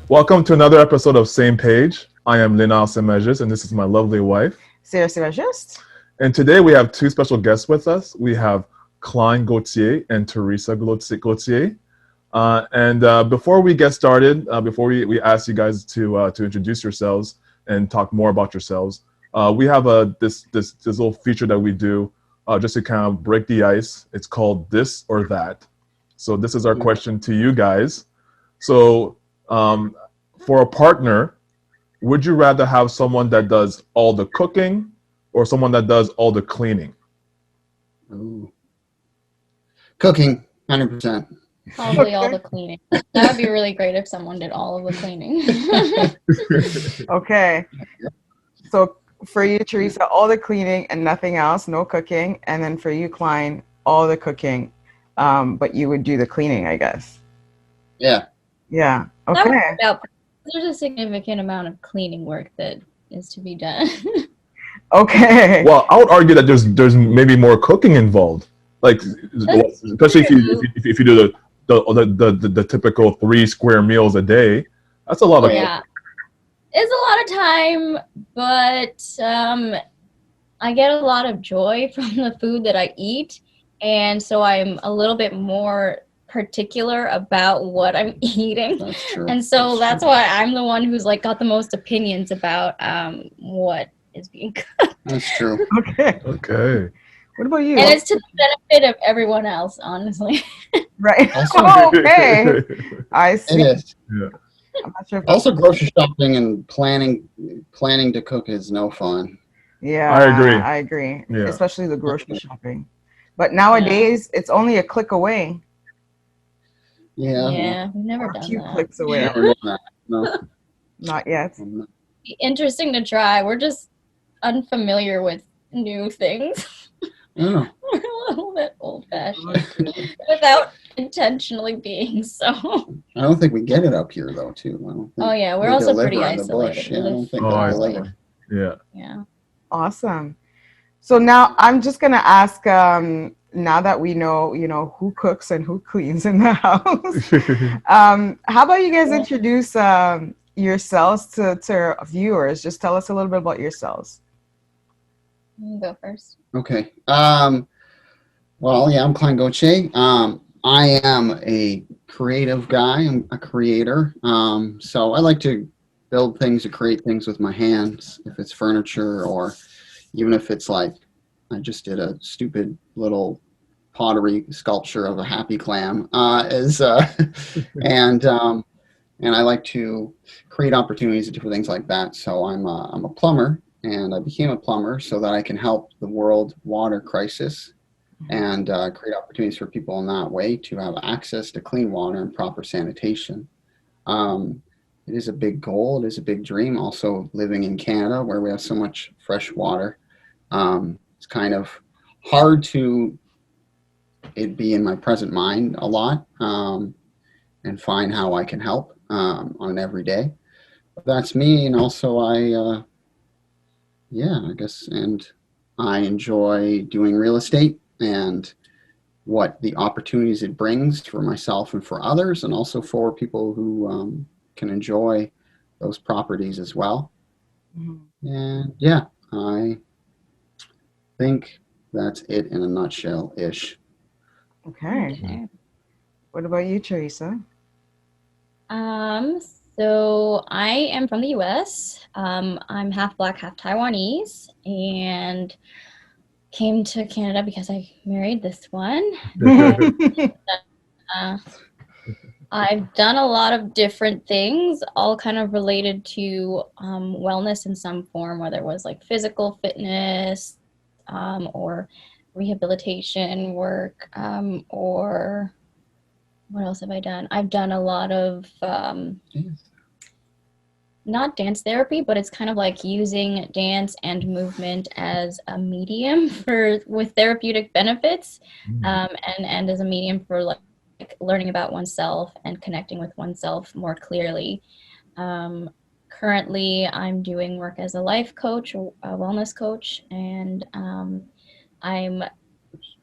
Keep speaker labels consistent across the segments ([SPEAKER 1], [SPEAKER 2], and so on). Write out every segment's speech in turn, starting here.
[SPEAKER 1] Welcome to another episode of Same Page. I am Lina Semejis, and this is my lovely wife.
[SPEAKER 2] Theresa Ming.
[SPEAKER 1] And today we have two special guests with us. We have Klein Gauthier and Theresa Gauthier. Before we get started, before we ask you guys to introduce yourselves and talk more about yourselves, we have this little feature that we do just to kind of break the ice. It's called This or That. So this is our question to you guys. So for a partner, would you rather have someone that does all the cooking or someone that does all the cleaning?
[SPEAKER 3] Ooh. Cooking, 100%.
[SPEAKER 4] Probably all the cleaning. That would be really great if someone did all of the cleaning.
[SPEAKER 2] Okay. So for you, Theresa, all the cleaning and nothing else, no cooking. And then for you, Klein, all the cooking, but you would do the cleaning, I guess.
[SPEAKER 3] Yeah.
[SPEAKER 2] Yeah.
[SPEAKER 4] That
[SPEAKER 2] Okay.
[SPEAKER 4] would work out. There's a significant amount of cleaning work that is to be done.
[SPEAKER 2] Okay.
[SPEAKER 1] Well, I would argue that there's maybe more cooking involved, like especially if you do the typical 3 square meals a day. That's a lot of
[SPEAKER 4] Yeah, it's a lot of time, but I get a lot of joy from the food that I eat, and so I'm a little bit more particular about what I'm eating.
[SPEAKER 3] That's true.
[SPEAKER 4] And so that's why I'm the one who's like got the most opinions about what is being cooked.
[SPEAKER 3] That's true.
[SPEAKER 2] Okay.
[SPEAKER 1] Okay.
[SPEAKER 2] What about you?
[SPEAKER 4] And it's to the benefit of everyone else, honestly.
[SPEAKER 2] Right.
[SPEAKER 3] Also-
[SPEAKER 2] Okay. I
[SPEAKER 3] It
[SPEAKER 2] see.
[SPEAKER 3] is.
[SPEAKER 1] Yeah.
[SPEAKER 2] I'm not sure if
[SPEAKER 3] Also, grocery shopping and planning to cook is no fun.
[SPEAKER 2] Yeah,
[SPEAKER 1] I agree. Yeah.
[SPEAKER 2] Especially the grocery shopping. But nowadays, it's only a click away.
[SPEAKER 3] Yeah.
[SPEAKER 4] Yeah, we've never
[SPEAKER 2] Or a
[SPEAKER 4] done
[SPEAKER 2] few
[SPEAKER 4] that.
[SPEAKER 2] clicks
[SPEAKER 3] Well,
[SPEAKER 2] away.
[SPEAKER 3] never done that. No.
[SPEAKER 2] Not yet.
[SPEAKER 4] Be interesting to try. We're just unfamiliar with new things.
[SPEAKER 3] Oh.
[SPEAKER 4] We're a little bit old-fashioned without intentionally being so.
[SPEAKER 3] I don't think we get it up here though, too. I don't think
[SPEAKER 4] Oh yeah, we're
[SPEAKER 3] we
[SPEAKER 4] also
[SPEAKER 3] deliver
[SPEAKER 4] pretty
[SPEAKER 3] in the
[SPEAKER 4] isolated.
[SPEAKER 3] bush.
[SPEAKER 4] We
[SPEAKER 3] Yeah, I
[SPEAKER 4] live
[SPEAKER 3] don't think
[SPEAKER 1] Oh,
[SPEAKER 3] they'll
[SPEAKER 4] far
[SPEAKER 3] deliver.
[SPEAKER 4] away.
[SPEAKER 1] Yeah.
[SPEAKER 4] Yeah.
[SPEAKER 2] Awesome. So now I'm just gonna ask. Now that we know, who cooks and who cleans in the house, how about you guys introduce yourselves to viewers? Just tell us a little bit about yourselves.
[SPEAKER 4] You go first.
[SPEAKER 3] Okay. Well, yeah, I'm Klein Gauthier. I am a creative guy. I'm a creator. So I like to build things, to create things with my hands, if it's furniture or even if it's like, I just did a stupid little pottery sculpture of a happy clam. And I like to create opportunities and different things like that. So I'm a plumber, and I became a plumber so that I can help the world water crisis and create opportunities for people in that way to have access to clean water and proper sanitation. It is a big goal. It is a big dream. Also, living in Canada where we have so much fresh water, it's kind of hard to it be in my present mind a lot and find how I can help on an everyday. But that's me, and also I guess, and I enjoy doing real estate and what the opportunities it brings for myself and for others, and also for people who can enjoy those properties as well.
[SPEAKER 2] Mm-hmm.
[SPEAKER 3] And yeah, I think that's it in a nutshell-ish.
[SPEAKER 2] Okay. What about you, Theresa?
[SPEAKER 4] So I am from the US. I'm half Black, half Taiwanese, and came to Canada because I married this one. I've done a lot of different things, all kind of related to wellness in some form, whether it was like physical fitness or rehabilitation work, or what else have I done? I've done a lot of not dance therapy, but it's kind of like using dance and movement as a medium with therapeutic benefits, and as a medium for like learning about oneself and connecting with oneself more clearly. Currently, I'm doing work as a life coach, a wellness coach, and I'm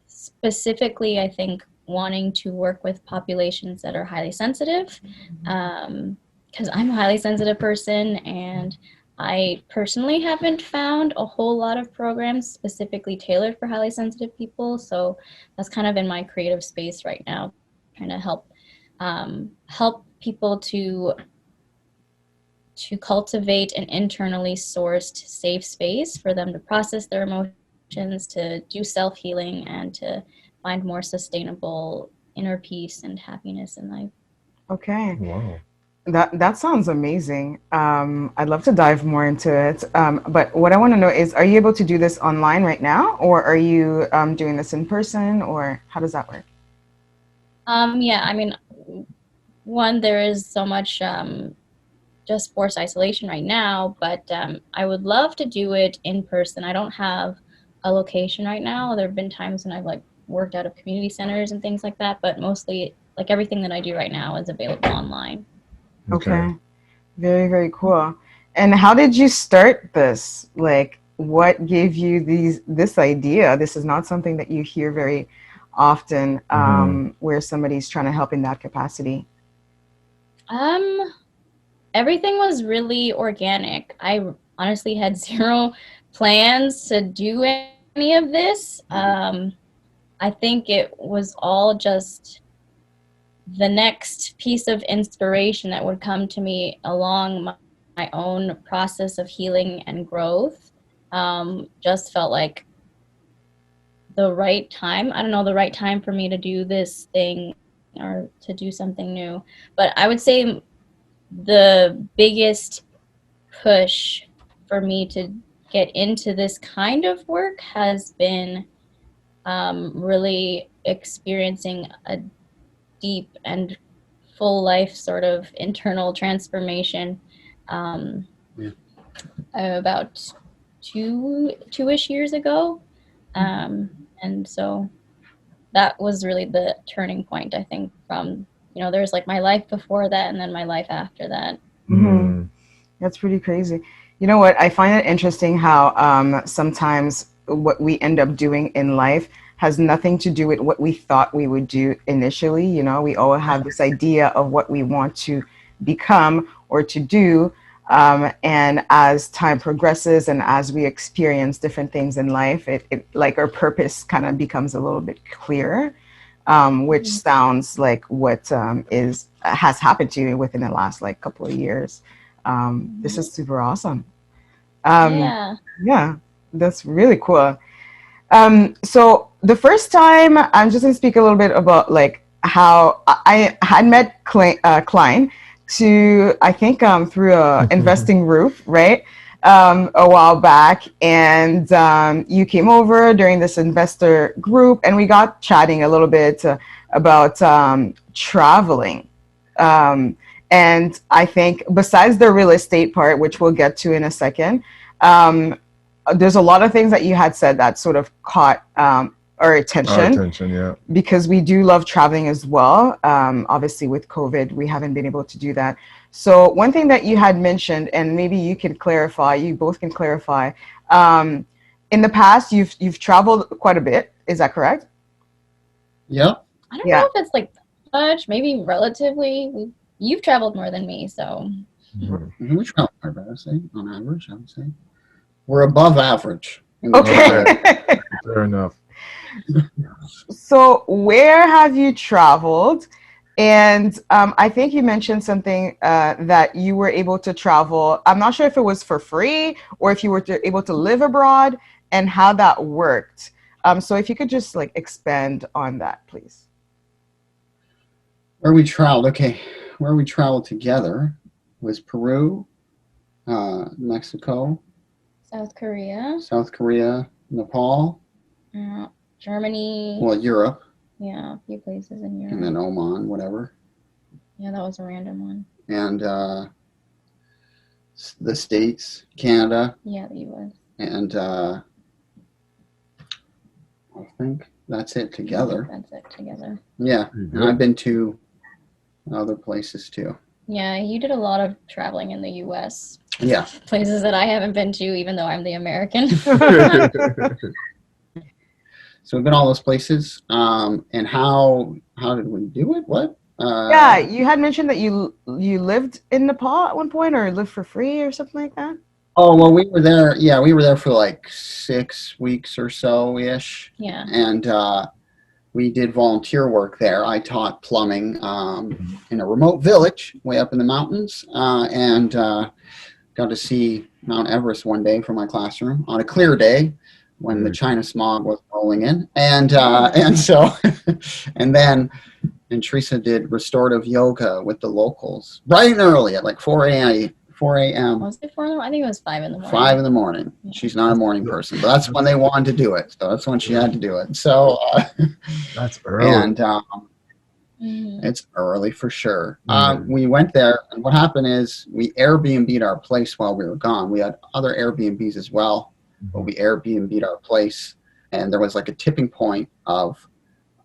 [SPEAKER 4] specifically, I think, wanting to work with populations that are highly sensitive, because I'm a highly sensitive person, and I personally haven't found a whole lot of programs specifically tailored for highly sensitive people. So that's kind of in my creative space right now, trying to help people to cultivate an internally sourced safe space for them to process their emotions, to do self-healing, and to find more sustainable inner peace and happiness in life.
[SPEAKER 2] Okay.
[SPEAKER 1] Wow.
[SPEAKER 2] That sounds amazing. I'd love to dive more into it. But what I want to know is, are you able to do this online right now, or are you doing this in person, or how does that work?
[SPEAKER 4] Yeah, I mean, one, there is so much just forced isolation right now, but I would love to do it in person. I don't have a location right now. There have been times when I've like worked out of community centers and things like that, but mostly like everything that I do right now is available online.
[SPEAKER 2] Okay. Very, very cool. And how did you start this? Like, what gave you this idea? This is not something that you hear very often, where somebody's trying to help in that capacity.
[SPEAKER 4] Everything was really organic. I honestly had zero plans to do any of this. I think it was all just the next piece of inspiration that would come to me along my own process of healing and growth. Just felt like the right time. I don't know, the right time for me to do this thing or to do something new. But I would say the biggest push for me to get into this kind of work has been really experiencing a deep and full life sort of internal transformation about two-ish years ago. And so that was really the turning point, I think, from, there's like my life before that and then my life after that.
[SPEAKER 2] Mm-hmm. That's pretty crazy. You know what? I find it interesting how sometimes what we end up doing in life has nothing to do with what we thought we would do initially. You know, we all have this idea of what we want to become or to do. And as time progresses and as we experience different things in life, it like our purpose kind of becomes a little bit clearer, which sounds like what has happened to you within the last like couple of years. This is super awesome. Yeah, that's really cool. So the first time, I'm just gonna speak a little bit about like how I had met Klein to, I think, through a investing group, right? A while back, and you came over during this investor group, and we got chatting a little bit about traveling. And I think besides the real estate part, which we'll get to in a second, there's a lot of things that you had said that sort of caught our attention.
[SPEAKER 1] Yeah.
[SPEAKER 2] Because we do love traveling as well. Obviously, with COVID, we haven't been able to do that. So one thing that you had mentioned, and maybe you can clarify, you both can clarify. In the past, you've traveled quite a bit. Is that correct?
[SPEAKER 3] Yep.
[SPEAKER 4] I don't know if it's like much, maybe relatively. You've traveled more than me, so.
[SPEAKER 3] We travel quite a bit, I say, on average, I would say. We're above average.
[SPEAKER 2] Okay.
[SPEAKER 1] Fair enough.
[SPEAKER 2] So where have you traveled? And I think you mentioned something that you were able to travel. I'm not sure if it was for free or if you were able to live abroad and how that worked. So if you could just like expand on that, please.
[SPEAKER 3] Where we traveled, where we traveled together was Peru, Mexico,
[SPEAKER 4] South Korea,
[SPEAKER 3] Nepal,
[SPEAKER 4] Germany.
[SPEAKER 3] well, Europe.
[SPEAKER 4] Yeah, a few places in Europe.
[SPEAKER 3] And then Oman, whatever.
[SPEAKER 4] Yeah, that was a random one.
[SPEAKER 3] And the States, Canada.
[SPEAKER 4] Yeah, the U.S.
[SPEAKER 3] And I think that's it together. Yeah, and I've been to other places too.
[SPEAKER 4] Yeah, you did a lot of traveling in the U.S.
[SPEAKER 3] Yeah.
[SPEAKER 4] Places that I haven't been to, even though I'm the American.
[SPEAKER 3] So we've been all those places. And how did we do it? What?
[SPEAKER 2] Yeah, you had mentioned that you lived in Nepal at one point, or lived for free, or something like that.
[SPEAKER 3] Oh, well, we were there. Yeah, we were there for like 6 weeks or so ish.
[SPEAKER 4] Yeah.
[SPEAKER 3] And we did volunteer work there. I taught plumbing in a remote village way up in the mountains, and got to see Mount Everest one day from my classroom on a clear day when the China smog was rolling in, and so and then and Theresa did restorative yoga with the locals bright and early at like 4 a.m.
[SPEAKER 4] Was it 4 in the morning? I think it was 5 in the morning.
[SPEAKER 3] 5 in the morning. She's not a morning person, but that's when they wanted to do it. So that's when she had to do it. So
[SPEAKER 1] That's early.
[SPEAKER 3] and it's early for sure. We went there, and what happened is we Airbnb'd our place while we were gone. We had other Airbnbs as well, but we Airbnb'd our place, and there was like a tipping point of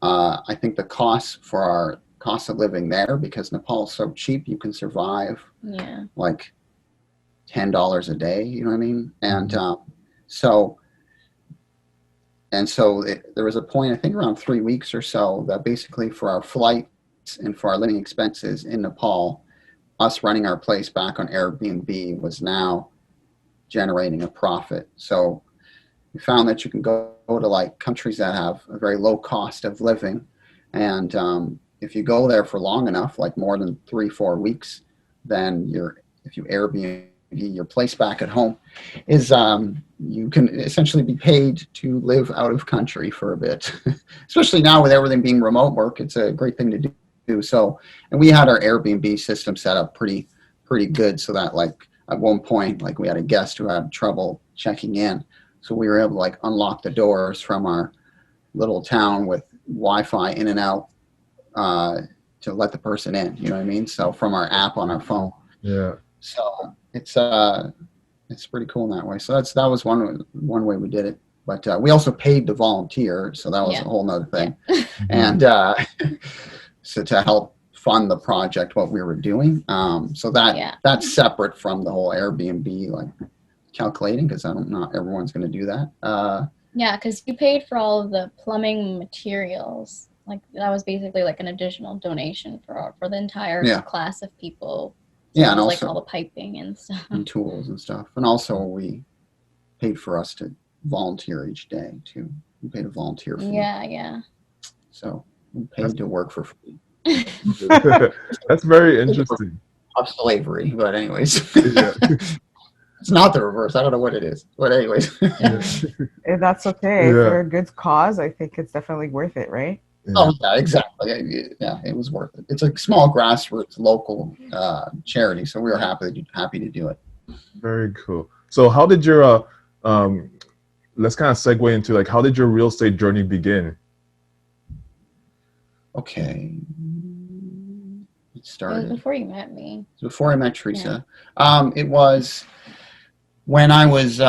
[SPEAKER 3] I think the cost for our cost of living there, because Nepal is so cheap, you can survive like $10 a day, you know what I mean? And there was a point, I think around 3 weeks or so, that basically for our flights and for our living expenses in Nepal, us running our place back on Airbnb was now generating a profit. So we found that you can go to like countries that have a very low cost of living, and if you go there for long enough, like more than 3-4 weeks, then if you Airbnb your place back at home, is you can essentially be paid to live out of country for a bit. Especially now with everything being remote work, it's a great thing to do. So, and we had our Airbnb system set up pretty good, so that like at one point, like we had a guest who had trouble checking in, so we were able to like unlock the doors from our little town with Wi-Fi in and out to let the person in. You know what I mean? So from our app on our phone.
[SPEAKER 1] Yeah.
[SPEAKER 3] So it's pretty cool in that way. So that was one way we did it. But we also paid to volunteer, so that was a whole nother thing. And so to help fund the project, what we were doing. So that's separate from the whole Airbnb like calculating, because not everyone's going to do that.
[SPEAKER 4] Yeah, because you paid for all of the plumbing materials. Like that was basically like an additional donation for the entire class of people. So
[SPEAKER 3] and also
[SPEAKER 4] like all the piping and stuff,
[SPEAKER 3] and tools and stuff. And also we paid for us to volunteer each day too. We paid a volunteer fee.
[SPEAKER 4] Yeah.
[SPEAKER 3] So we paid to work for free.
[SPEAKER 1] That's very interesting.
[SPEAKER 3] Of slavery, but anyways. It's not the reverse. I don't know what it is, but anyways.
[SPEAKER 2] If that's okay. For a good cause, I think it's definitely worth it, right?
[SPEAKER 3] Oh yeah, exactly. Yeah, it was worth it. It's a small grassroots local charity, so we were happy to do it.
[SPEAKER 1] Very cool. So how did your let's kind of segue into like, how did your real estate journey begin?
[SPEAKER 3] Okay. It started.
[SPEAKER 4] It was before you met me.
[SPEAKER 3] Before I met Theresa. It was when I was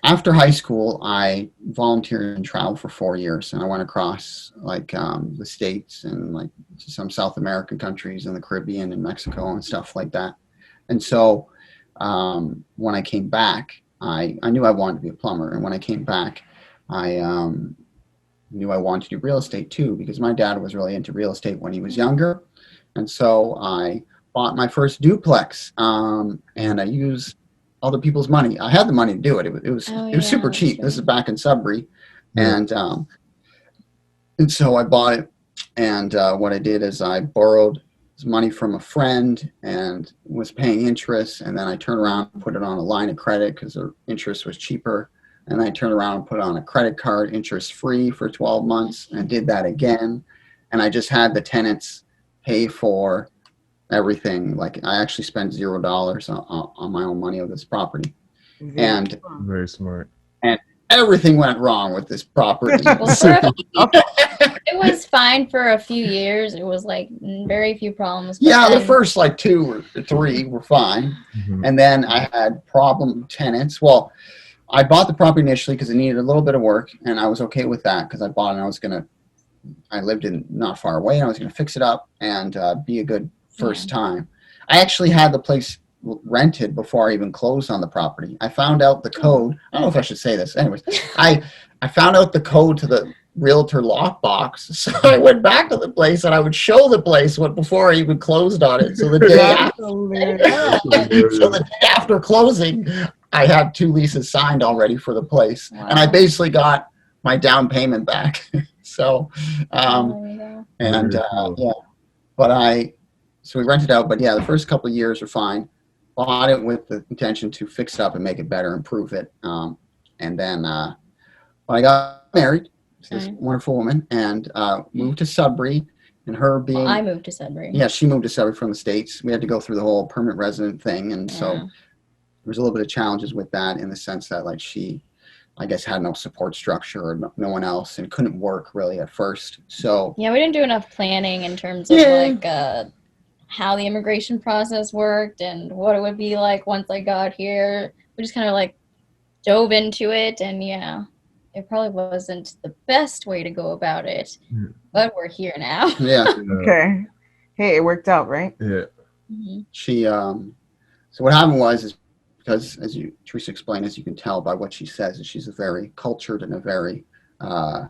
[SPEAKER 3] after high school. I volunteered and traveled for 4 years, and I went across like the States and like some South American countries and the Caribbean and Mexico and stuff like that. And so when I came back, I knew I wanted to be a plumber. And when I came back, I knew I wanted to do real estate too, because my dad was really into real estate when he was younger. And so I bought my first duplex, and I used other people's money. I had the money to do it. It was super cheap. True. This is back in Sudbury. And so I bought it. And what I did is I borrowed money from a friend and was paying interest. And then I turned around and put it on a line of credit because the interest was cheaper. And I turned around and put it on a credit card, interest free for 12 months, and did that again. And I just had the tenants pay for everything. Like I actually spent $0 on my own money of this property. And
[SPEAKER 1] very smart.
[SPEAKER 3] And everything went wrong with this property.
[SPEAKER 4] It was fine for a few years. It was like very few problems.
[SPEAKER 3] The first like 2 or 3 were fine. And then I had problem tenants. Well, I bought the property initially because it needed a little bit of work, and I was okay with that because I bought it and I lived in not far away, and I was going to fix it up and be a good first time. I actually had the place rented before I even closed on the property. I found out the code. I don't know if I should say this. Anyways, I found out the code to realtor lockbox. So I went back to the place and I would show the place before I even closed on it. So the day
[SPEAKER 2] That's
[SPEAKER 3] after,
[SPEAKER 2] hilarious.
[SPEAKER 3] so the day after closing, I had 2 leases signed already for the place,
[SPEAKER 4] Wow.
[SPEAKER 3] and I basically got my down payment back. So,
[SPEAKER 4] There you go.
[SPEAKER 3] and
[SPEAKER 1] Very cool.
[SPEAKER 3] yeah, but so we rented out. But yeah, the first couple of years were fine. Bought it with the intention to fix it up and make it better, improve it. And then when I got married to this
[SPEAKER 4] Okay.
[SPEAKER 3] wonderful woman and moved to Sudbury, and her being,
[SPEAKER 4] Well, I moved to Sudbury.
[SPEAKER 3] yeah, she moved to Sudbury from the States. We had to go through the whole permanent resident thing, and so
[SPEAKER 4] Yeah.
[SPEAKER 3] there was a little bit of challenges with that in the sense that like she, I guess, had no support structure or no one else and couldn't work really at first. So
[SPEAKER 4] Yeah, we didn't do enough planning in terms of like how the immigration process worked and what it would be like once I got here. We just kind of like dove into it, and yeah, it probably wasn't the best way to go about it, but we're here now.
[SPEAKER 3] yeah,
[SPEAKER 2] Okay. Hey, it worked out, right?
[SPEAKER 1] Yeah.
[SPEAKER 4] Mhm.
[SPEAKER 3] she so what happened was because as you Theresa explained, as you can tell by what she says, is she's a very cultured and a very how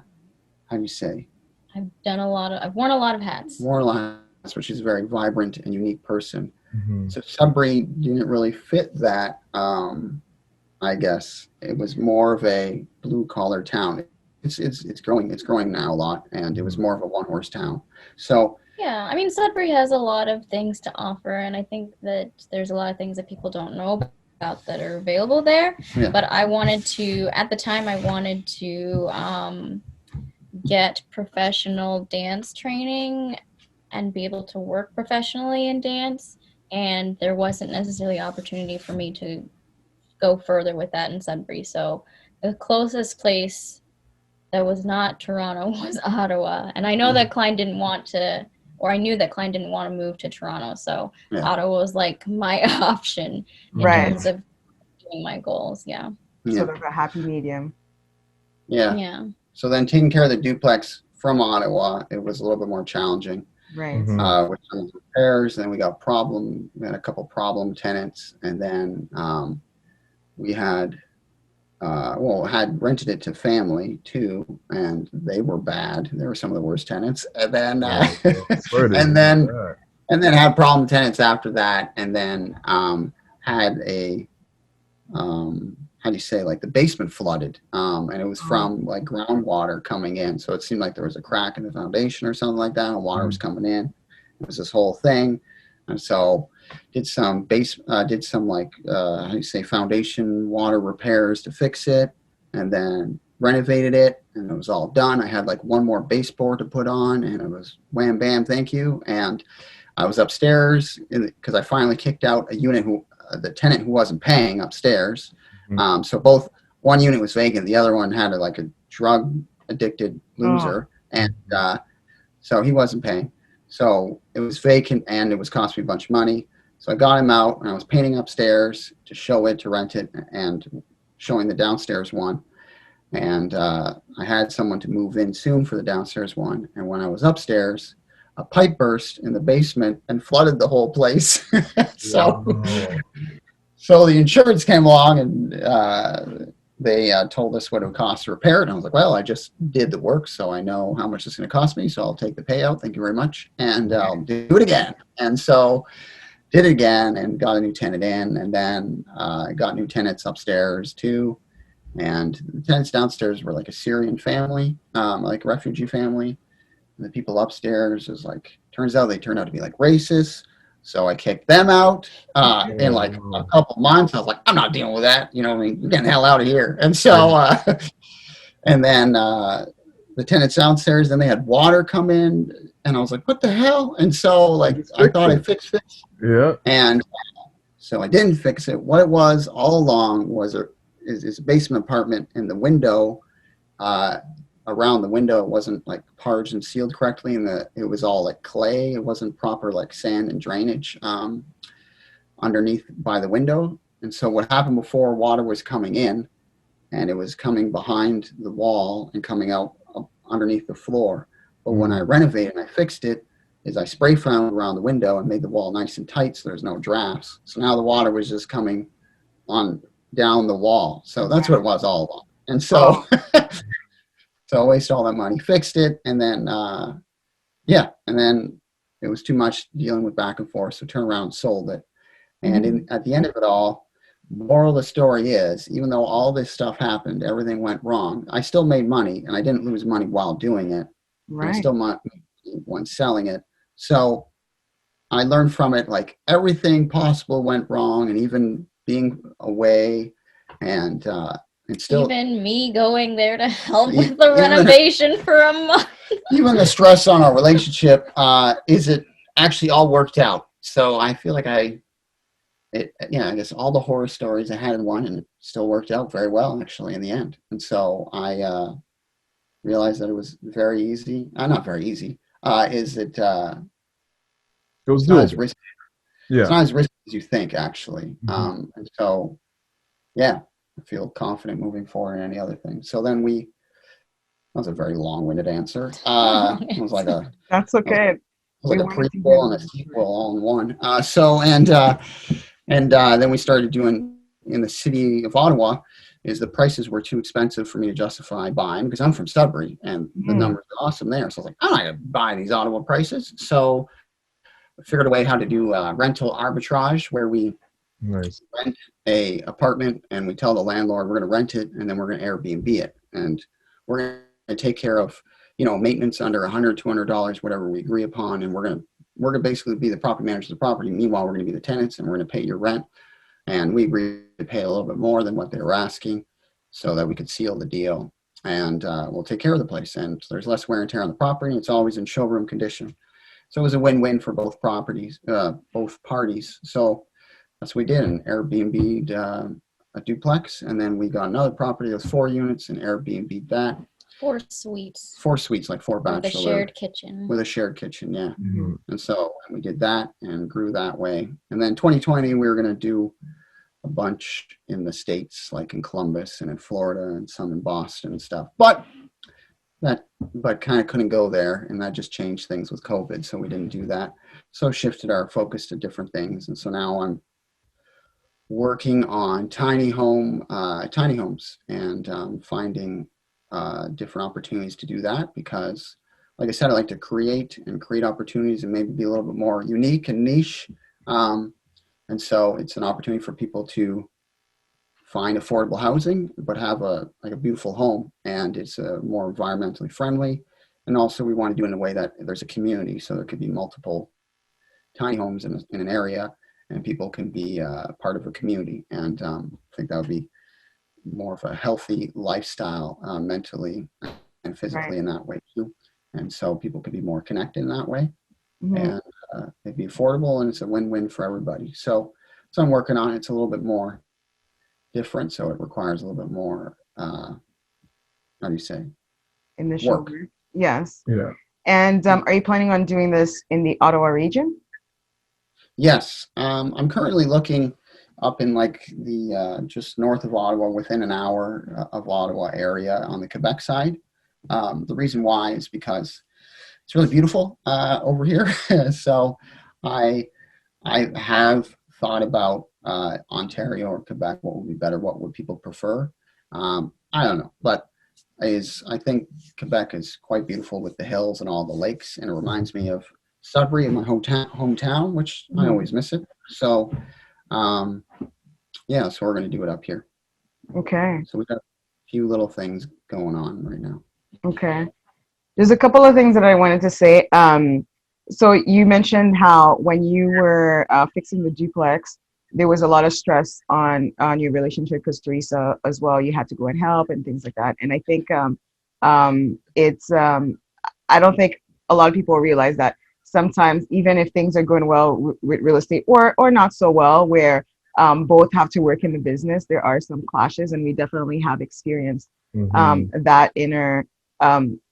[SPEAKER 3] do you say,
[SPEAKER 4] I've worn a lot of hats.
[SPEAKER 3] more or less, but she's a very vibrant and unique person.
[SPEAKER 1] Mm-hmm.
[SPEAKER 3] So Sudbury didn't really fit that. I guess it was more of a blue collar town. It's growing now a lot, and it was more of a one horse town. So
[SPEAKER 4] Yeah, I mean, Sudbury has a lot of things to offer, and I think that there's a lot of things that people don't know about that are available there.
[SPEAKER 3] Yeah.
[SPEAKER 4] But I wanted to, at the time, I wanted to get professional dance training and be able to work professionally in dance, and there wasn't necessarily opportunity for me to go further with that in Sudbury. So the closest place that was not Toronto was Ottawa, and I know that Klein didn't want to, or I knew that Klein didn't want to move to Toronto, so
[SPEAKER 3] Yeah.
[SPEAKER 4] Ottawa was like my option in
[SPEAKER 2] Right.
[SPEAKER 4] terms of doing my goals. Yeah.
[SPEAKER 2] So
[SPEAKER 3] yeah,
[SPEAKER 2] there's a happy medium.
[SPEAKER 3] yeah.
[SPEAKER 4] Yeah.
[SPEAKER 3] So then taking care of the duplex from Ottawa, it was a little bit more challenging
[SPEAKER 2] Right.
[SPEAKER 1] Mhm.
[SPEAKER 3] with some of the repairs. And then we had a couple problem tenants, and then we had had rented it to family too, and they were bad. They were some of the worst tenants. And then
[SPEAKER 1] Sorry to
[SPEAKER 3] and
[SPEAKER 1] hear
[SPEAKER 3] then
[SPEAKER 1] that.
[SPEAKER 3] and then had problem tenants after that, and then had a how do you say, like the basement flooded, and it was from like groundwater coming in, so it seemed like there was a crack in the foundation or something like that, and water was coming in. It was this whole thing, and so did some how do you say, foundation water repairs to fix it, and then renovated it, and it was all done. I had like one more baseboard to put on, and it was wham bam, thank you. And I was upstairs because I finally kicked out a unit the tenant who wasn't paying upstairs. So one unit was vacant, the other one had a drug addicted loser, and so he wasn't paying. So it was vacant, and it was costing me a bunch of money. So I got him out, and I was painting upstairs to show it, to rent it, and showing the downstairs one. And I had someone to move in soon for the downstairs one. And when I was upstairs, a pipe burst in the basement and flooded the whole place. So the insurance came along, and they told us what it would cost to repair it. And I was like, well, I just did the work, so I know how much it's going to cost me. So I'll take the payout. Thank you very much. And I'll do it again. And so did it again and got a new tenant in. And then got new tenants upstairs too. And the tenants downstairs were like a Syrian family, like a refugee family. And the people upstairs turns out they turned out to be like racist. So I kicked them out in like a couple months. I was like, I'm not dealing with that. You know what I mean? You're getting the hell out of here. And so, and then the tenants downstairs, then they had water come in. And I was like, what the hell? And so I thought I fixed it.
[SPEAKER 1] Yeah.
[SPEAKER 3] And so I didn't fix it. What it was all along was is a basement apartment, and the window around the window, it wasn't like parged and sealed correctly, and it was all like clay. It wasn't proper like sand and drainage underneath by the window. And so what happened before, water was coming in, and it was coming behind the wall and coming out underneath the floor. But when I renovated and I fixed it, is I spray foamed around the window and made the wall nice and tight so there's no drafts. So now the water was just coming on down the wall. So that's what it was all along. And so So I wasted all that money, fixed it, and then and then it was too much dealing with back and forth. So turned around and sold it. And at the end of it all, moral of the story is, even though all this stuff happened, everything went wrong, I still made money, and I didn't lose money while doing it. And I
[SPEAKER 2] Right.
[SPEAKER 3] still made money when selling it. So I learned from it, like everything possible went wrong, and even being away, and still
[SPEAKER 4] Even me going there to help
[SPEAKER 3] E-
[SPEAKER 4] with the
[SPEAKER 3] even-
[SPEAKER 4] renovation for a month.
[SPEAKER 3] even the stress on our relationship, is it actually all worked out. So I feel like I guess all the horror stories I had in one, and it still worked out very well actually in the end. And so I realized that it was very easy. Not very easy. Is it?
[SPEAKER 1] It was
[SPEAKER 3] It's not as
[SPEAKER 1] doable.
[SPEAKER 3] risky.
[SPEAKER 1] Yeah.
[SPEAKER 3] It's not as risky as you think actually.
[SPEAKER 1] Mhm.
[SPEAKER 3] And so yeah, I feel confident moving forward in any other thing. So then that was a very long-winded answer. It was like a
[SPEAKER 2] That's okay.
[SPEAKER 3] it was
[SPEAKER 2] We
[SPEAKER 3] like a
[SPEAKER 2] wanted to hear
[SPEAKER 3] prequel and a
[SPEAKER 2] that.
[SPEAKER 3] sequel all in one. Then we started doing in the city of Ottawa. Is the prices were too expensive for me to justify buying because I'm from Sudbury and the numbers are awesome there. So I was like, I'm not gonna buy these Ottawa prices. So I figured a way how to do rental arbitrage where we
[SPEAKER 1] Nice.
[SPEAKER 3] rent a apartment and we tell the landlord we're going to rent it and then we're going to Airbnb it, and we're going to take care of maintenance under $100-$200, whatever we agree upon, and we're going to basically be the property manager of the property. Meanwhile, we're going to be the tenants and we're going to pay your rent, and we agreed to pay a little bit more than what they were asking so that we could seal the deal, and we'll take care of the place, and there's less wear and tear on the property. It's always in showroom condition, so it was a win-win for both parties. So that's what we did, and Airbnb'd a duplex, and then we got another property with 4 units and Airbnb'd that.
[SPEAKER 4] 4 suites
[SPEAKER 3] 4 suites, like 4
[SPEAKER 4] with a
[SPEAKER 3] bachelor.
[SPEAKER 4] shared kitchen.
[SPEAKER 3] With a shared kitchen, yeah.
[SPEAKER 1] Mhm.
[SPEAKER 3] And so we did that and grew that way. And then 2020, we were going to do a bunch in the States, like in Columbus and in Florida and some in Boston and stuff. But kind of couldn't go there, and that just changed things with COVID, so we didn't do that. So shifted our focus to different things. And so now I'm working on tiny homes and finding different opportunities to do that because, like I said, I like to create opportunities and maybe be a little bit more unique and niche. And so it's an opportunity for people to find affordable housing, but have a beautiful home, and it's more environmentally friendly. And also we want to do it in a way that there's a community, so there could be multiple tiny homes in an area, and people can be part of a community. And I think that would be more of a healthy lifestyle mentally and physically in that way too. And so people could be more connected in that way, and it'd be affordable, and it's a win-win for everybody. So I'm working on it. It's a little bit more different, so it requires a little bit more, how do you say?
[SPEAKER 2] Initial
[SPEAKER 3] Work.
[SPEAKER 2] work. Yes.
[SPEAKER 1] Yeah.
[SPEAKER 2] And are you planning on doing this in the Ottawa region?
[SPEAKER 3] Yes. I'm currently looking up in like the just north of Ottawa, within an hour of Ottawa area on the Quebec side. The reason why is because it's really beautiful over here. So I have thought about Ontario or Quebec. What would be better? What would people prefer? I don't know, but I think Quebec is quite beautiful with the hills and all the lakes, and it reminds me of Sudbury in my hometown, which I always miss it. So, so we're going to do it up here.
[SPEAKER 2] Okay.
[SPEAKER 3] So we've got a few little things going on right now.
[SPEAKER 2] Okay. There's a couple of things that I wanted to say. So you mentioned how when you were fixing the duplex, there was a lot of stress on your relationship because Theresa as well, you had to go and help and things like that. And I think I don't think a lot of people realize that sometimes even if things are going well with real estate or not so well, where both have to work in the business, there are some clashes, and we definitely have experienced that in our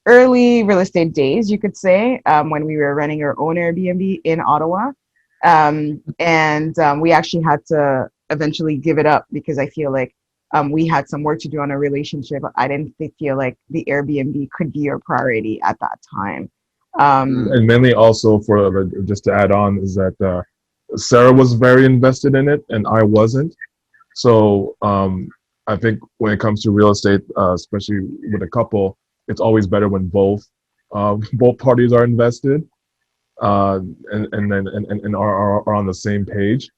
[SPEAKER 2] early real estate days, you could say, when we were running our own Airbnb in Ottawa. And we actually had to eventually give it up because I feel like we had some work to do on our relationship. I didn't feel like the Airbnb could be our priority at that time.
[SPEAKER 1] And mainly also for just to add on is that Sarah was very invested in it and I wasn't. So I think when it comes to real estate, especially with a couple, it's always better when both parties are invested, and are on the same page,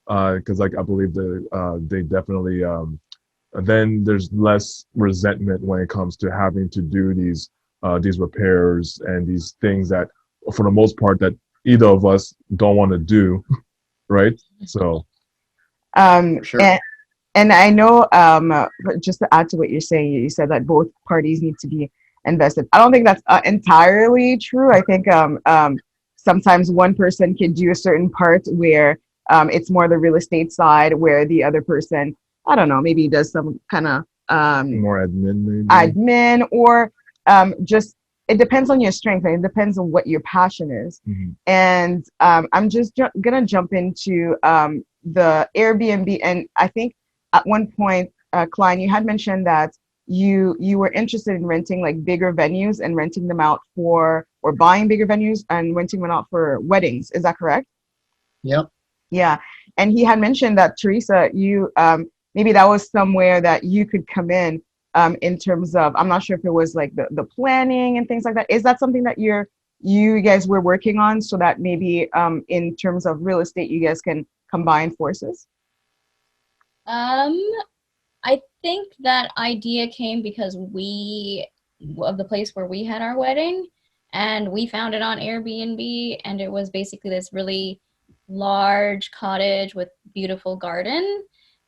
[SPEAKER 1] because like I believe they definitely, then there's less resentment when it comes to having to do these repairs and these things that, for the most part, that either of us don't want to do, right? So
[SPEAKER 2] Um,
[SPEAKER 3] For sure.
[SPEAKER 2] and I know, just to add to what you're saying, you said that both parties need to be invested. I don't think that's entirely true. I think sometimes one person can do a certain part where it's more the real estate side, where the other person, I don't know, maybe does some kind of
[SPEAKER 1] more admin, maybe.
[SPEAKER 2] admin, or just it depends on your strength, and it depends on what your passion is.
[SPEAKER 1] Mm-hmm.
[SPEAKER 2] And I'm just gonna jump into the Airbnb, and I think at one point, Klein, you had mentioned that you were interested in renting like bigger venues and renting them out for, or buying bigger venues and renting them out for weddings. Is that correct?
[SPEAKER 3] Yep.
[SPEAKER 2] Yeah. And he had mentioned that, Theresa, you maybe that was somewhere that you could come in terms of, I'm not sure if it was like the planning and things like that. Is that something that you guys were working on, so that maybe in terms of real estate you guys can combine forces?
[SPEAKER 4] I think that idea came because of the place where we had our wedding, and we found it on Airbnb, and it was basically this really large cottage with beautiful garden.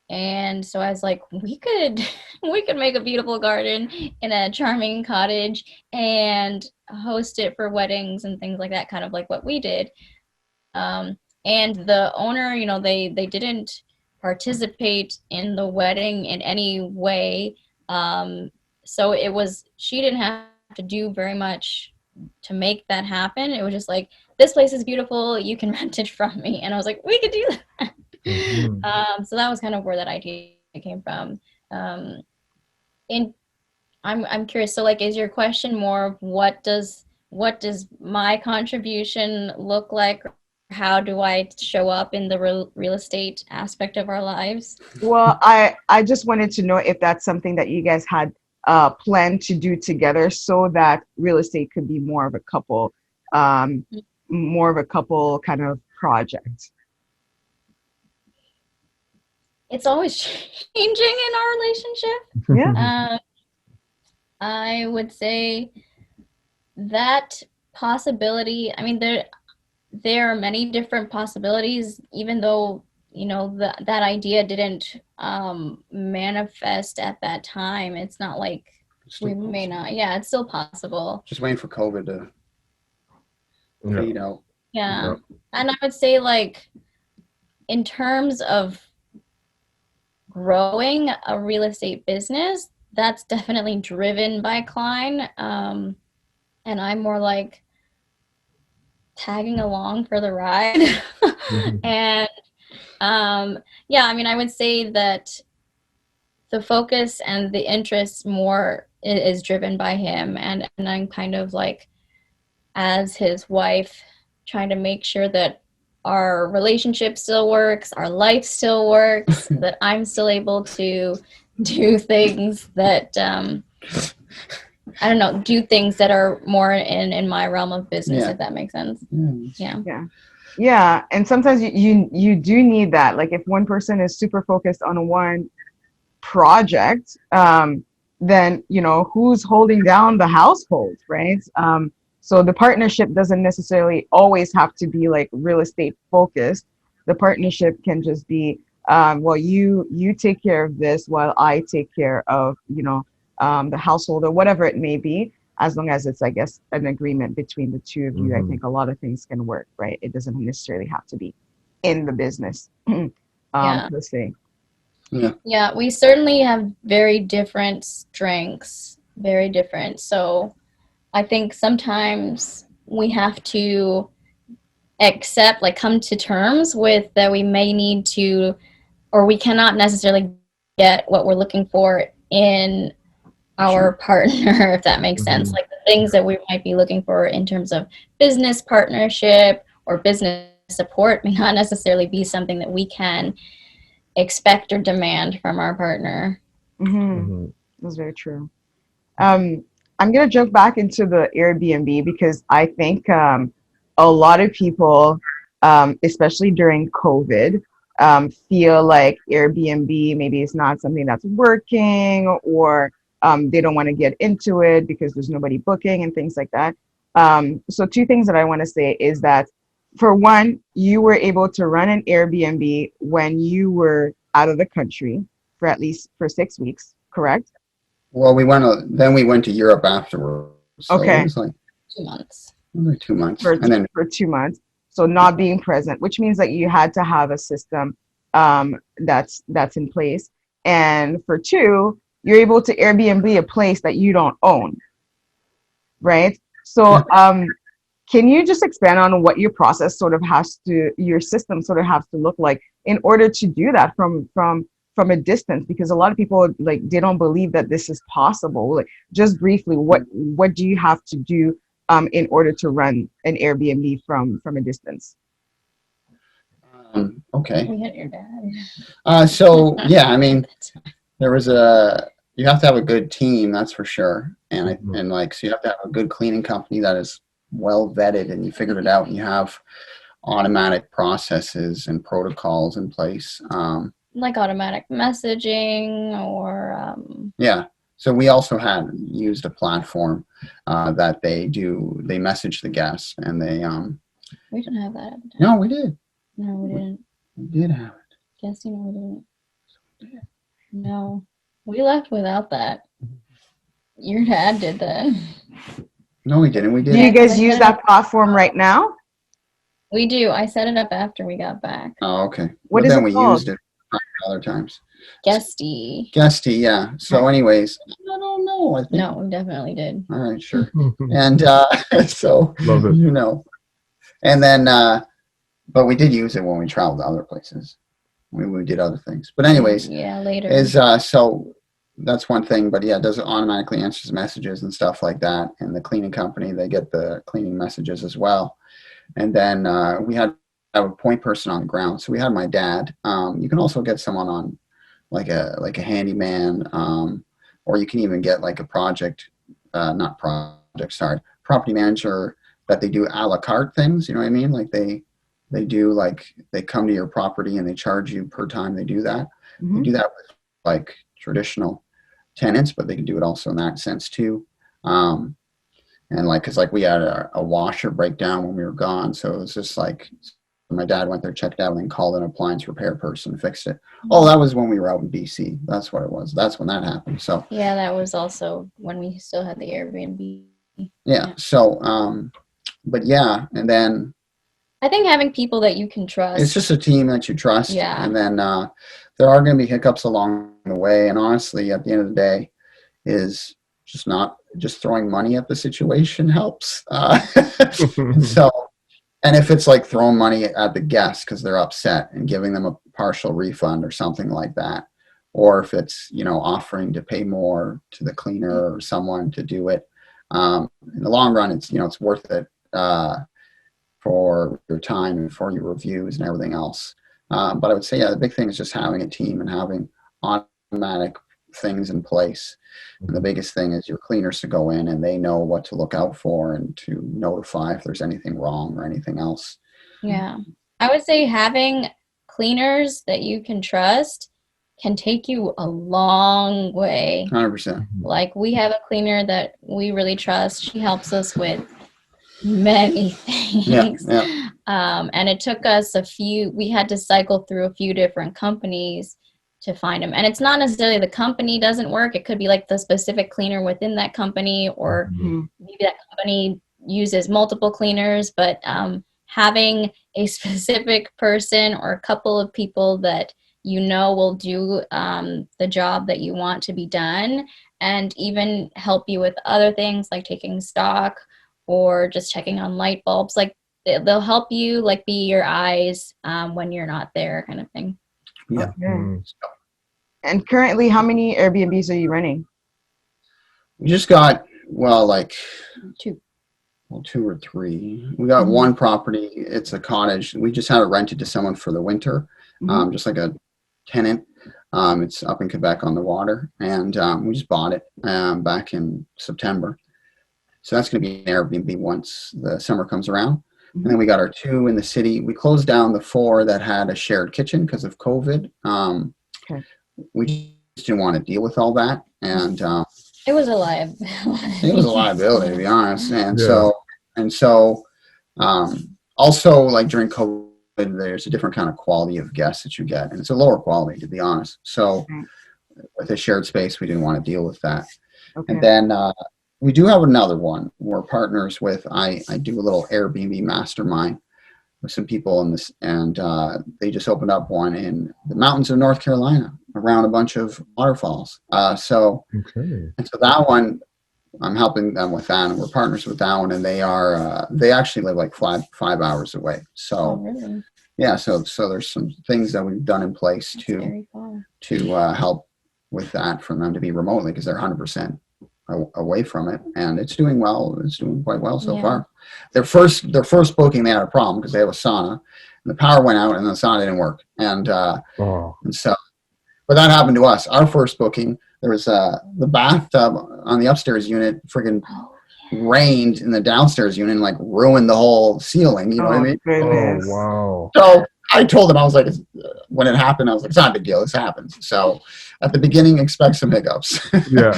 [SPEAKER 4] And so I was like, we could we could make a beautiful garden in a charming cottage and host it for weddings and things like that, kind of like what we did. And the owner, they didn't participate in the wedding in any way. So she didn't have to do very much to make that happen. It was just like, this place is beautiful, you can rent it from me. And I was like, we could do that.
[SPEAKER 1] Mm-hmm.
[SPEAKER 4] So that was kind of where that idea came from. And I'm curious. So, like, is your question more of what does my contribution look like? How do I show up in the real estate aspect of our lives?
[SPEAKER 2] Well, I just wanted to know if that's something that you guys had planned to do together, so that real estate could be um, more of a couple kind of project.
[SPEAKER 4] It's always changing in our relationship.
[SPEAKER 2] Yeah.
[SPEAKER 4] I would say that possibility. I mean, there are many different possibilities, even though that idea didn't manifest at that time. It's not like we may not. Yeah, it's still possible.
[SPEAKER 3] Just waiting for COVID to
[SPEAKER 1] Yeah.
[SPEAKER 3] fade out.
[SPEAKER 4] Yeah. And I would say, like, in terms of growing a real estate business, that's definitely driven by Klein, and I'm more like tagging along for the ride. And yeah, I mean, I would say that the focus and the interest more is driven by him, and I'm kind of like, as his wife, trying to make sure that our relationship still works, our life still works, that I'm still able to do things that I don't know, do things that are more in my realm of business, if that makes sense.
[SPEAKER 2] Yeah. And sometimes you do need that. Like, if one person is super focused on one project, then who's holding down the household, right? So the partnership doesn't necessarily always have to be like real estate focused. The partnership can just be, well, you take care of this while I take care of the household, or whatever it may be. As long as it's, I guess, an agreement between the two of you, I think a lot of things can work, right? It doesn't necessarily have to be in the business per se.
[SPEAKER 4] Yeah, we certainly have very different strengths, very different. So I think sometimes we have to accept, like, come to terms with that we may need to, or we cannot necessarily get what we're looking for in our partner, if that makes sense. Like, the things that we might be looking for in terms of business partnership or business support may not necessarily be something that we can expect or demand from our partner.
[SPEAKER 2] That's very true. I'm gonna jump back into the Airbnb because I think a lot of people, especially during COVID, feel like Airbnb maybe it's not something that's working, or they don't want to get into it because there's nobody booking and things like that. So two things that I want to say is that, for one, you were able to run an Airbnb when you were out of the country for at least for 6 weeks, correct?
[SPEAKER 3] Well, then we went to Europe afterwards. So it
[SPEAKER 2] Okay.
[SPEAKER 3] was like
[SPEAKER 4] 2 months.
[SPEAKER 3] only 2 months,
[SPEAKER 2] for
[SPEAKER 3] and then
[SPEAKER 2] for 2 months. So not being present, which means that you had to have a system that's in place. And for two, you're able to Airbnb a place that you don't own, right? So can you just expand on what your process sort of has to, your system sort of has to look like in order to do that from a distance? Because a lot of people, like, they don't believe that this is possible. Like, just briefly, what do you have to do in order to run an Airbnb from a distance?
[SPEAKER 3] okay.
[SPEAKER 4] We hit your dad.
[SPEAKER 3] So yeah, I mean, you have to have a good team, that's for sure, and like, so you have to have a good cleaning company that is well vetted, and you figured it out, and you have automatic processes and protocols in place.
[SPEAKER 4] Like automatic messaging or
[SPEAKER 3] Yeah. So we also had used a platform that they message the guests, and they
[SPEAKER 4] we didn't have that at the time.
[SPEAKER 3] no, we did.
[SPEAKER 4] No, we didn't.
[SPEAKER 3] We did have it.
[SPEAKER 4] Guess you know we didn't. No. We left without that. Your dad did that.
[SPEAKER 3] No, we didn't. We
[SPEAKER 2] Do you
[SPEAKER 3] did.
[SPEAKER 2] guys use that platform right now?
[SPEAKER 4] We do. I set it up after we got back.
[SPEAKER 3] Oh, okay.
[SPEAKER 2] What
[SPEAKER 3] Well,
[SPEAKER 2] is
[SPEAKER 3] then
[SPEAKER 2] it
[SPEAKER 3] we
[SPEAKER 2] called?
[SPEAKER 3] used it other times.
[SPEAKER 4] Guesty.
[SPEAKER 3] Guesty, yeah. So, anyways, I don't know. I think.
[SPEAKER 4] No, we definitely did.
[SPEAKER 3] All right, sure. And so,
[SPEAKER 1] Love it.
[SPEAKER 3] you know, and then, but we did use it when we traveled to other places. We did other things. But anyways,
[SPEAKER 4] Yeah, later.
[SPEAKER 3] so that's one thing. But yeah, it does automatically answers messages and stuff like that. And the cleaning company, they get the cleaning messages as well. And then we had a point person on the ground. So we had my dad. You can also get someone on like a handyman, or you can even get like a property manager that they do a la carte things. You know what I mean? Like they do, like, they come to your property and they charge you per time they do that. They do that with like traditional tenants, but they can do it also in that sense too. And like, cause like we had a washer breakdown when we were gone. So it was just like, my dad went there, checked out, and then called an appliance repair person, fixed it. Oh, that was when we were out in BC. That's what it was. That's when that happened. So
[SPEAKER 4] yeah, that was also when we still had the Airbnb.
[SPEAKER 3] yeah. So, but yeah. And then
[SPEAKER 4] I think having people that you can trust.
[SPEAKER 3] it's just a team that you trust.
[SPEAKER 4] Yeah.
[SPEAKER 3] And then there are going to be hiccups along the way. And honestly, at the end of the day, is just throwing money at the situation helps. So, and if it's like throwing money at the guests because they're upset and giving them a partial refund or something like that, or if it's, offering to pay more to the cleaner or someone to do it, in the long run, it's worth it for your time and for your reviews and everything else. But I would say, yeah, the big thing is just having a team and having automatic things in place. And the biggest thing is your cleaners to go in and they know what to look out for and to notify if there's anything wrong or anything else.
[SPEAKER 4] Yeah. I would say having cleaners that you can trust can take you a long way.
[SPEAKER 3] 100%.
[SPEAKER 4] Like, we have a cleaner that we really trust. She helps us with many things.
[SPEAKER 3] Yeah.
[SPEAKER 4] And it took us we had to cycle through a few different companies to find them. And it's not necessarily the company doesn't work. It could be like the specific cleaner within that company, or maybe that company uses multiple cleaners, but having a specific person or a couple of people that will do the job that you want to be done, and even help you with other things like taking stock or just checking on light bulbs. Like, they'll help you, like, be your eyes when you're not there, kind of thing.
[SPEAKER 3] Yeah.
[SPEAKER 2] Okay. And currently, how many Airbnbs are you running?
[SPEAKER 3] We just got,
[SPEAKER 4] Two.
[SPEAKER 3] 2 or 3. We got one property. It's a cottage. We just had it rented to someone for the winter, just like a tenant. It's up in Quebec on the water, and we just bought it back in September. So that's going to be an Airbnb once the summer comes around. And then we got our 2 in the city. We closed down the 4 that had a shared kitchen because of COVID.
[SPEAKER 2] Okay.
[SPEAKER 3] We just didn't want to deal with all that. And
[SPEAKER 4] It was a liability.
[SPEAKER 3] it was a liability, to be honest. And
[SPEAKER 1] Yeah.
[SPEAKER 3] so also, like during COVID, there's a different kind of quality of guests that you get. And it's a lower quality, to be honest. So with a shared space, we didn't want to deal with that.
[SPEAKER 2] Okay.
[SPEAKER 3] And then we do have another one. We're partners with, I do a little Airbnb mastermind with some people in this, and they just opened up one in the mountains of North Carolina around a bunch of waterfalls. So that one, I'm helping them with that, and we're partners with that one, and they actually live like 5 hours away. So
[SPEAKER 4] really?
[SPEAKER 3] Yeah, so there's some things that we've done in place to help with that for them to be remotely, because they're 100% away from it, and it's doing well. It's doing quite well so far. Their first booking, they had a problem because they have a sauna, and the power went out and the sauna didn't work, and so, but that happened to us. Our first booking, there was the bathtub on the upstairs unit friggin' rained in the downstairs unit and like ruined the whole ceiling. You know what I mean?
[SPEAKER 2] Goodness.
[SPEAKER 1] Oh, wow.
[SPEAKER 3] So I told them, I was like, when it happened, I was like, it's not a big deal. This happens. So at the beginning, expect some hiccups.
[SPEAKER 2] Yeah.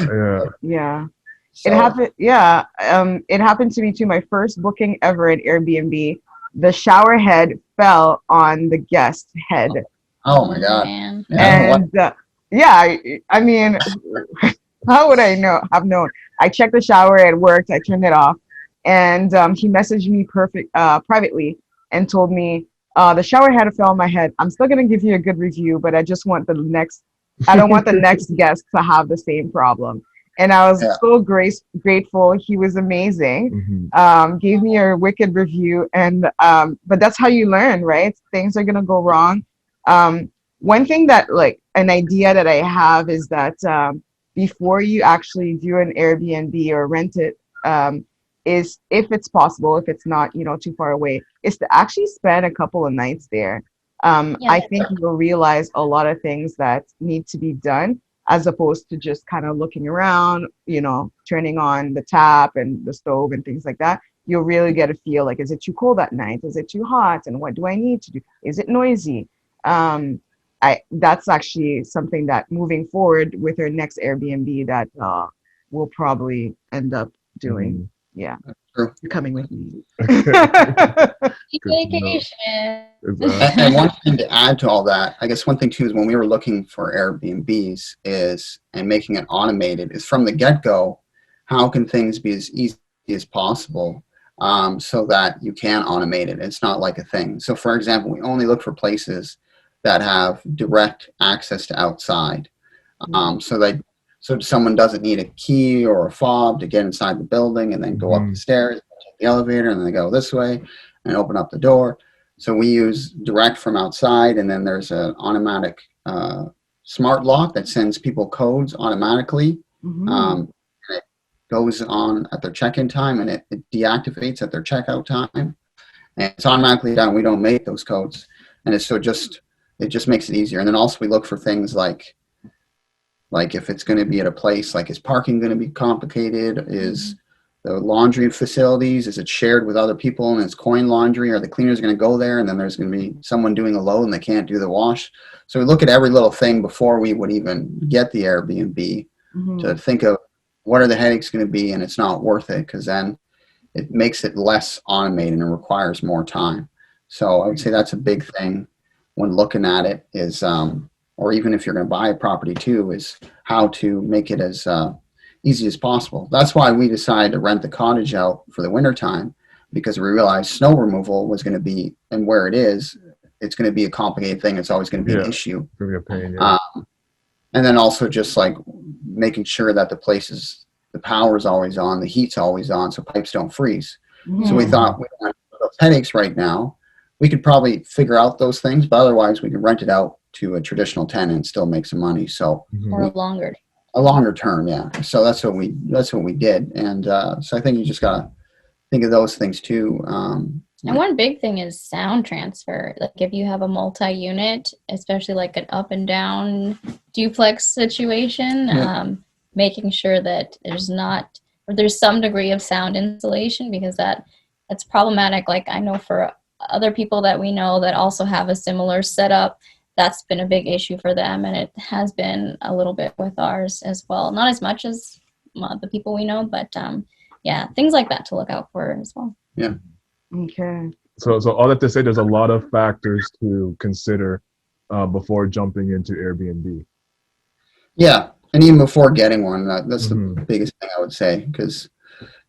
[SPEAKER 3] So,
[SPEAKER 2] It happened. Yeah. It happened to me too. My first booking ever at Airbnb, the shower head fell on the guest head.
[SPEAKER 3] oh my God.
[SPEAKER 4] Man.
[SPEAKER 3] Yeah,
[SPEAKER 2] And I mean, how would I have known? I checked the shower, it worked, I turned it off. And he messaged me privately and told me, the shower head fell on my head. I'm still going to give you a good review, but I don't want the next guest to have the same problem. And I was so grateful. He was amazing. Gave me a wicked review. And but that's how you learn, right? Things are going to go wrong. One thing that, like, an idea that I have is that before you actually do an Airbnb or rent it, is, if it's possible, if it's not, too far away, is to actually spend a couple of nights there. I think you'll realize a lot of things that need to be done, as opposed to just kind of looking around, turning on the tap and the stove and things like that. You'll really get a feel, like, is it too cold at night? Is it too hot? And what do I need to do? Is it noisy? That's actually something that, moving forward with our next Airbnb, that we'll probably end up doing. Yeah.
[SPEAKER 3] True.
[SPEAKER 2] You're coming with me.
[SPEAKER 4] Vacation.
[SPEAKER 3] And one thing to add to all that, I guess one thing too, is when we were looking for Airbnbs and making it automated, is from the get-go, how can things be as easy as possible, so that you can automate it? It's not like a thing. So for example, we only look for places that have direct access to outside, so someone doesn't need a key or a fob to get inside the building and then go up the stairs, take the elevator, and then they go this way and open up the door. So we use direct from outside, and then there's an automatic smart lock that sends people codes automatically. And it goes on at their check-in time, and it deactivates at their checkout time. And it's automatically done. We don't make those codes. And it just makes it easier. And then also we look for things like if it's going to be at a place, like, is parking going to be complicated? Is the laundry facilities, is it shared with other people and it's coin laundry? Are the cleaners going to go there and then there's going to be someone doing a load and they can't do the wash? So we look at every little thing before we would even get the Airbnb to think of what are the headaches going to be, and it's not worth it, because then it makes it less automated and requires more time. So I would say that's a big thing when looking at it, is or even if you're going to buy a property too, is how to make it as easy as possible. That's why we decided to rent the cottage out for the winter time, because we realized snow removal was going to be, and where it is, it's going to be a complicated thing. It's always going to be an issue.
[SPEAKER 1] It's gonna be a pain,
[SPEAKER 3] and then also just like making sure that the power is always on, the heat's always on, so pipes don't freeze. So we thought, we don't have those headaches right now. We could probably figure out those things, but otherwise we could rent it out to a traditional tenant and still make some money. So
[SPEAKER 4] Or longer.
[SPEAKER 3] a longer term, yeah. So that's what we did. And so I think you just gotta think of those things too.
[SPEAKER 4] And one big thing is sound transfer. Like, if you have a multi-unit, especially like an up and down duplex situation, making sure that there's not there's some degree of sound insulation, because that's problematic. Like I know for other people that we know that also have a similar setup, that's been a big issue for them, and it has been a little bit with ours as well. Not as much as the people we know, but yeah, things like that to look out for as well.
[SPEAKER 3] Yeah.
[SPEAKER 2] Okay.
[SPEAKER 1] So all that to say, there's a lot of factors to consider before jumping into Airbnb.
[SPEAKER 3] Yeah, and even before getting one, that's the
[SPEAKER 1] Mhm.
[SPEAKER 3] biggest thing I would say. Because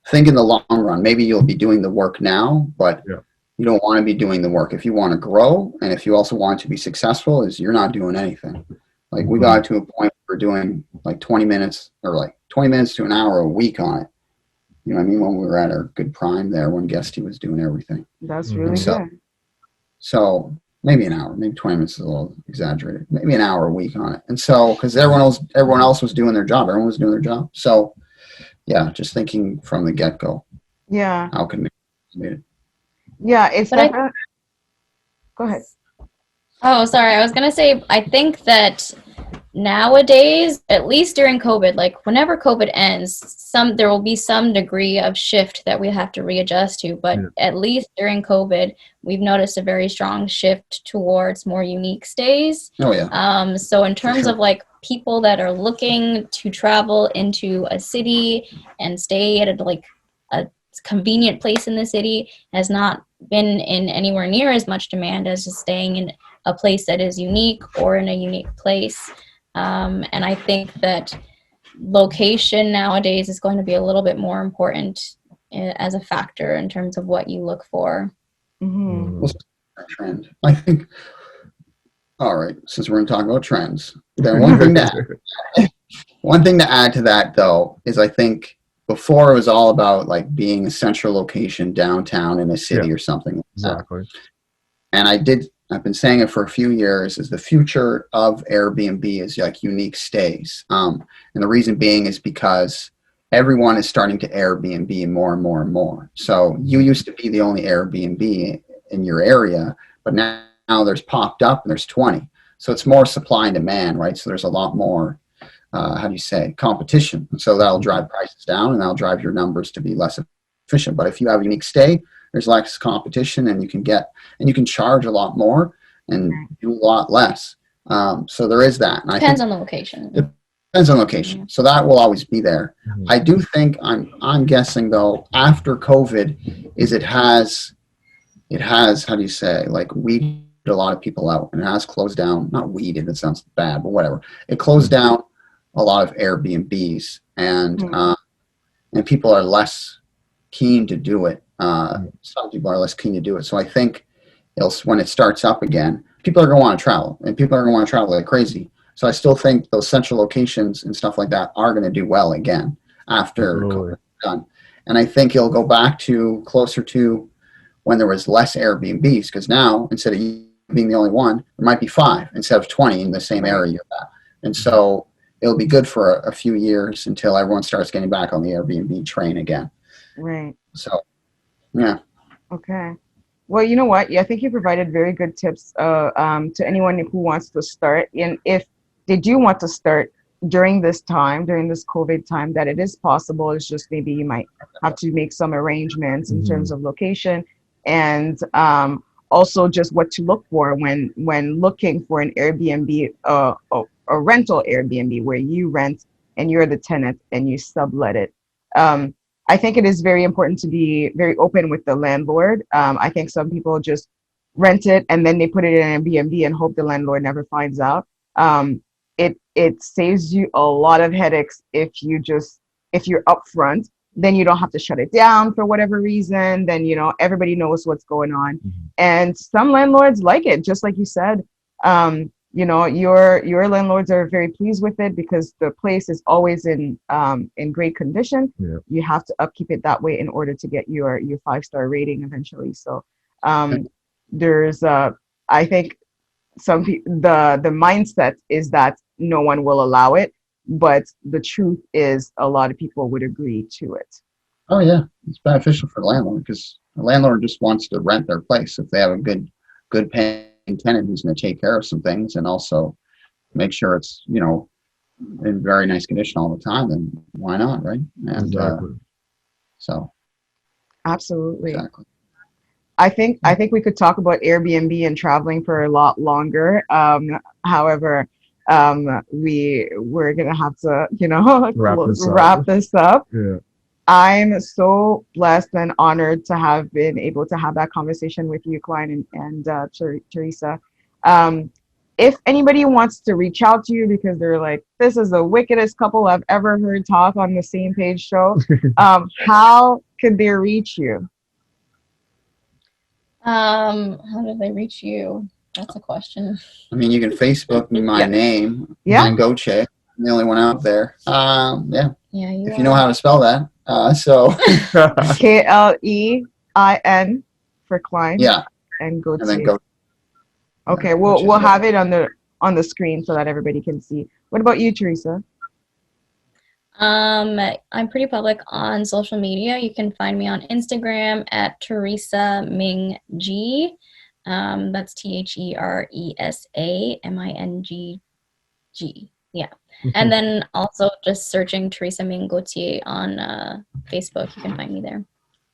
[SPEAKER 3] think in the long run, maybe you'll be doing the work now, but
[SPEAKER 1] Yeah.
[SPEAKER 3] you don't want to be doing the work. If you want to grow, and if you also want to be successful, is you're not doing anything. Like we got to a point where we're doing like 20 minutes or like 20 minutes to an hour a week on it. You know what I mean? When we were at our good prime there, when Guesty was doing everything.
[SPEAKER 2] That's
[SPEAKER 1] Mhm.
[SPEAKER 2] really
[SPEAKER 3] So-
[SPEAKER 2] good.
[SPEAKER 3] So maybe an hour, maybe 20 minutes is a little exaggerated. Maybe an hour a week on it. And so, because everyone else was doing their job, everyone was doing their job. So, yeah, just thinking from the get go,
[SPEAKER 2] Yeah.
[SPEAKER 3] how can we?
[SPEAKER 2] Yeah. It's
[SPEAKER 4] But I-
[SPEAKER 2] definitely. Go ahead.
[SPEAKER 4] Oh, sorry. I was going to say, I think that nowadays, at least during COVID, like whenever COVID ends, there will be some degree of shift that we have to readjust to. But
[SPEAKER 1] Yeah.
[SPEAKER 4] at least during COVID, we've noticed a very strong shift towards more unique stays.
[SPEAKER 3] Oh yeah,
[SPEAKER 4] So in terms
[SPEAKER 3] sure.
[SPEAKER 4] of like people that are looking to travel into a city and stay at a convenient place in the city, has not been in anywhere near as much demand as just staying in a place that is unique or in a unique place. And I think that location nowadays is going to be a little bit more important as a factor in terms of what you look for.
[SPEAKER 2] Mm-hmm.
[SPEAKER 3] Trend. I think. All right, since we're going to talk about trends, then one thing to add to that though is I think before it was all about like being a central location downtown in a city or something like that.
[SPEAKER 1] Exactly.
[SPEAKER 3] And I've been saying it for a few years, is the future of Airbnb is like unique stays. And the reason being is because everyone is starting to Airbnb more and more and more. So you used to be the only Airbnb in your area, but now there's popped up and there's 20. So it's more supply and demand, right? So there's a lot more, competition. So that'll drive prices down and that'll drive your numbers to be less efficient. But if you have a unique stay, there's less competition and you can charge a lot more and do a lot less. So there is that. And
[SPEAKER 4] Depends on the location.
[SPEAKER 3] Depends on location. So that will always be there.
[SPEAKER 1] Mhm.
[SPEAKER 3] I do think I'm guessing though, after COVID, is it has, how do you say, like weeded a lot of people out, and it has closed down, not weeded, it sounds bad, but whatever. It closed down a lot of Airbnbs and people are less keen to do it. Some people are less keen to do it. So I think when it starts up again, people are going to want to travel, and people are going to want to travel like crazy. So I still think those central locations and stuff like that are going to do well again after COVID is done. And I think it'll go back to closer to when there was less Airbnbs, because now instead of you being the only one, there might be 5 instead of 20 in the same area you're at. And so it'll be good for a few years until everyone starts getting back on the Airbnb train again.
[SPEAKER 2] Right.
[SPEAKER 3] So, yeah.
[SPEAKER 2] Okay. Well, you know what? Yeah, I think you provided very good tips to anyone who wants to start. And if they do want to start during this COVID time, that it is possible. It's just maybe you might have to make some arrangements in terms of location and also just what to look for when looking for an Airbnb, a rental Airbnb where you rent and you're the tenant and you sublet it. I think it is very important to be very open with the landlord. I think some people just rent it and then they put it in an Airbnb and hope the landlord never finds out. It saves you a lot of headaches if you're upfront. Then you don't have to shut it down for whatever reason. Then everybody knows what's going on. And some landlords like it, just like you said. Your landlords are very pleased with it because the place is always in great condition.
[SPEAKER 1] Yeah.
[SPEAKER 2] You have to upkeep it that way in order to get your 5-star rating eventually. So there's I think some people, the mindset is that no one will allow it, but the truth is a lot of people would agree to it.
[SPEAKER 3] Oh yeah, it's beneficial for the landlord because the landlord just wants to rent their place if they have a good paying tenant who's going to take care of some things and also make sure it's in very nice condition all the time, then why not, right? And
[SPEAKER 1] Exactly.
[SPEAKER 3] so
[SPEAKER 2] Absolutely.
[SPEAKER 3] exactly.
[SPEAKER 2] I think we could talk about Airbnb and traveling for a lot longer. However, we're gonna have to, wrap this up.
[SPEAKER 1] Yeah.
[SPEAKER 2] I'm so blessed and honored to have been able to have that conversation with you, Klein and Theresa. Um, if anybody wants to reach out to you because they're like, this is the wickedest couple I've ever heard talk on the same page show, how could they reach you?
[SPEAKER 4] How did they reach you? That's a question.
[SPEAKER 3] I mean, you can Facebook my
[SPEAKER 2] Yeah.
[SPEAKER 3] name,
[SPEAKER 2] Yeah.
[SPEAKER 3] Klein Gauthier. I'm the only one out there. Yeah.
[SPEAKER 4] Yeah,
[SPEAKER 3] If you know how to spell that. So
[SPEAKER 2] Klein for Klein
[SPEAKER 3] yeah,
[SPEAKER 2] and
[SPEAKER 3] and then
[SPEAKER 2] Gauthier.
[SPEAKER 3] go.
[SPEAKER 2] Okay, we'll have it on the screen so that everybody can see. What about you, Theresa?
[SPEAKER 4] I'm pretty public on social media. You can find me on Instagram at Theresa Ming G. That's TheresaMingG. Yeah. And then also just searching Theresa Ming Gauthier on Facebook. You can find me there.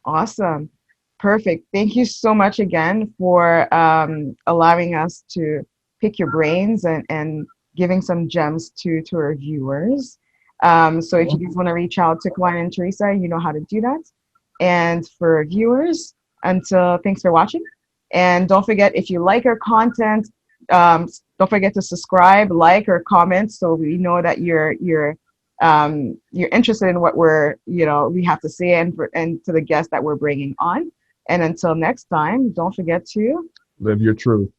[SPEAKER 2] Awesome. Perfect. Thank you so much again for allowing us to pick your brains and giving some gems to our viewers. So if you guys want to reach out to Klein and Theresa, you know how to do that. And for viewers, thanks for watching. And don't forget, if you like our content, don't forget to subscribe, like, or comment so we know that you're interested in what we have to say and to the guests that we're bringing on. And until next time, don't forget to
[SPEAKER 1] Live your truth.